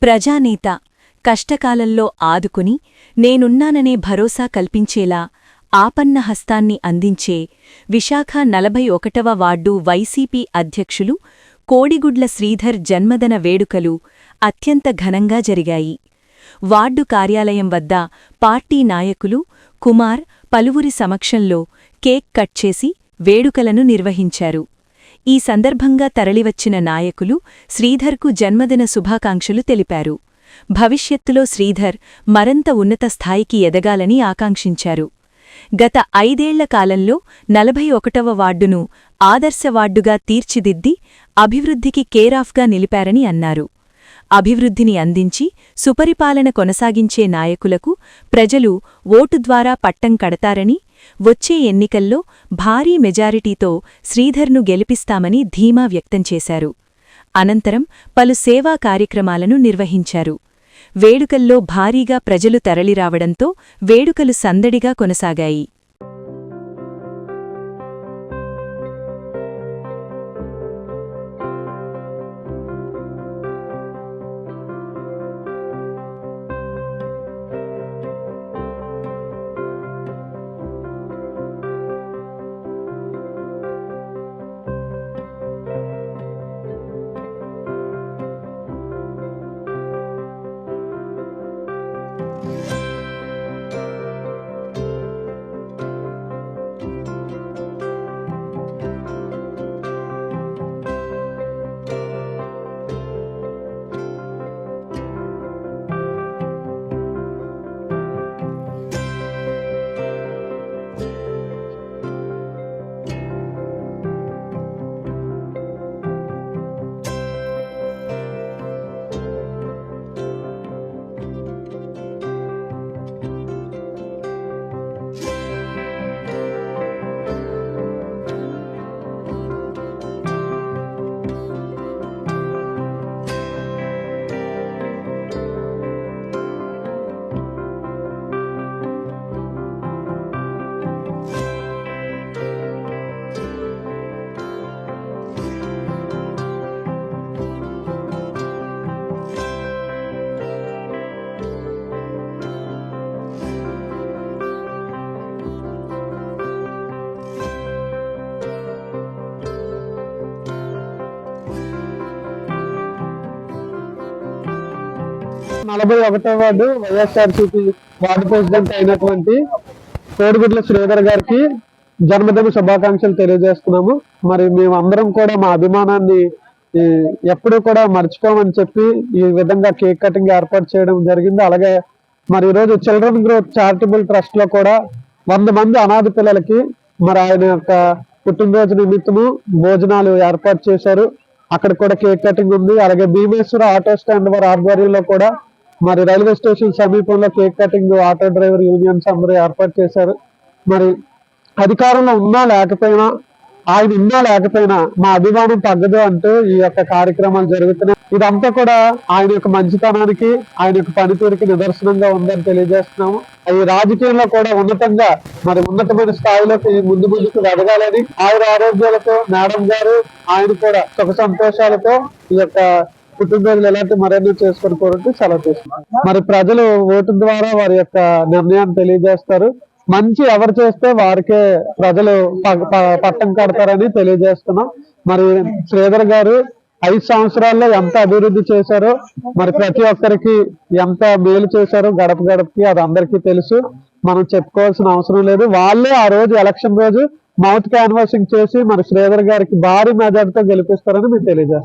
ప్రజానేత, కష్టకాలంలో ఆదుకుని నేనున్నాననే భరోసా కల్పించేలా ఆపన్న హస్తాన్ని అందించే విశాఖ 41వ వార్డు వైసీపీ అధ్యక్షులు కోడిగుడ్ల శ్రీధర్ జన్మదిన వేడుకలు అత్యంత ఘనంగా జరిగాయి. వార్డు కార్యాలయం వద్ద పార్టీ నాయకులు, కుమార్ పలువురి సమక్షంలో కేక్ కట్ చేసి వేడుకలను నిర్వహించారు. ఈ సందర్భంగా తరలివచ్చిన నాయకులు శ్రీధర్కు జన్మదిన శుభాకాంక్షలు తెలిపారు. భవిష్యత్తులో శ్రీధర్ మరింత ఉన్నత స్థాయికి ఎదగాలని ఆకాంక్షించారు. గత 5 ఏళ్ల కాలంలో 41వ వార్డును ఆదర్శ వార్డుగా తీర్చిదిద్ది అభివృద్ధికి కేరాఫ్గా నిలిపారని అన్నారు. అభివృద్ధిని అందించి సుపరిపాలన కొనసాగించే నాయకులకు ప్రజలు ఓటు ద్వారా పట్టం కడతారని, వచ్చే ఎన్నికల్లో భారీ మెజారిటీతో శ్రీధర్ను గెలిపిస్తామని ధీమా వ్యక్తం చేశారు. అనంతరం పలు సేవా కార్యక్రమాలను నిర్వహించారు. వేడుకల్లో భారీగా ప్రజలు తరలిరావడంతో వేడుకలు సందడిగా కొనసాగాయి. 41వ వార్డు వైఎస్ఆర్సీపీ వార్డు ప్రెసిడెంట్ అయినటువంటి కోడిగుడ్ల శ్రీధర్ గారికి జన్మదిన శుభాకాంక్షలు తెలియజేస్తున్నాము. మరి మేమందరం కూడా మా అభిమానాన్ని ఎప్పుడూ కూడా మర్చిపోమని చెప్పి ఈ విధంగా కేక్ కటింగ్ ఏర్పాటు చేయడం జరిగింది. అలాగే మరి ఈరోజు చిల్డ్రన్ గ్రోత్ చారిటబుల్ ట్రస్ట్ లో కూడా 100 మంది అనాథ పిల్లలకి మరి ఆయన యొక్క పుట్టినరోజు నిమిత్తము భోజనాలు ఏర్పాటు చేశారు. అక్కడ కూడా కేక్ కటింగ్ ఉంది. అలాగే భీమేశ్వర ఆటో స్టాండ్ వారి ఆధ్వర్యంలో కూడా మరి రైల్వే స్టేషన్ సమీపంలో cake cutting auto driver unions అందరూ ఏర్పాటు చేశారు. మరి అధికారంలో ఉన్నా లేకపోయినా, ఆయన ఉన్నా లేకపోయినా మా అభిమానం తగ్గదు అంటూ ఈ యొక్క కార్యక్రమాలు జరుగుతున్నాయి. ఇదంతా కూడా ఆయన యొక్క మంచితనానికి, ఆయన యొక్క పనితీరుకి నిదర్శనంగా ఉందని తెలియజేస్తున్నాము. ఈ రాజకీయంలో కూడా ఉన్నతమైన స్థాయిలోకి ముందుకు ఎదగాలని ఆరోగ్యాలతో మేడం గారు ఆయన కూడా సుఖ సంతోషాలతో ఈ యొక్క పుట్టినరోజులు ఎలాంటి మరెన్నో చేసుకొని కోరుతూ సెలవు చేస్తున్నారు. మరి ప్రజలు ఓటు ద్వారా వారి యొక్క నిర్ణయాన్ని తెలియజేస్తారు. మంచి ఎవరు చేస్తే వారికే ప్రజలు పట్టం కడతారని తెలియజేస్తున్నాం. మరి శ్రీధర్ గారు 5 సంవత్సరాల్లో ఎంత అభివృద్ధి చేశారో, మరి ప్రతి ఒక్కరికి ఎంత మేలు చేశారో గడప గడపకి అది అందరికీ తెలుసు. మనం చెప్పుకోవాల్సిన అవసరం లేదు. వాళ్ళే ఆ రోజు ఎలక్షన్ రోజు మౌత్ క్యాన్వాసింగ్ చేసి మరి శ్రీధర్ గారికి భారీ మెజార్టీతో గెలిపిస్తారని మేము తెలియజేస్తాం.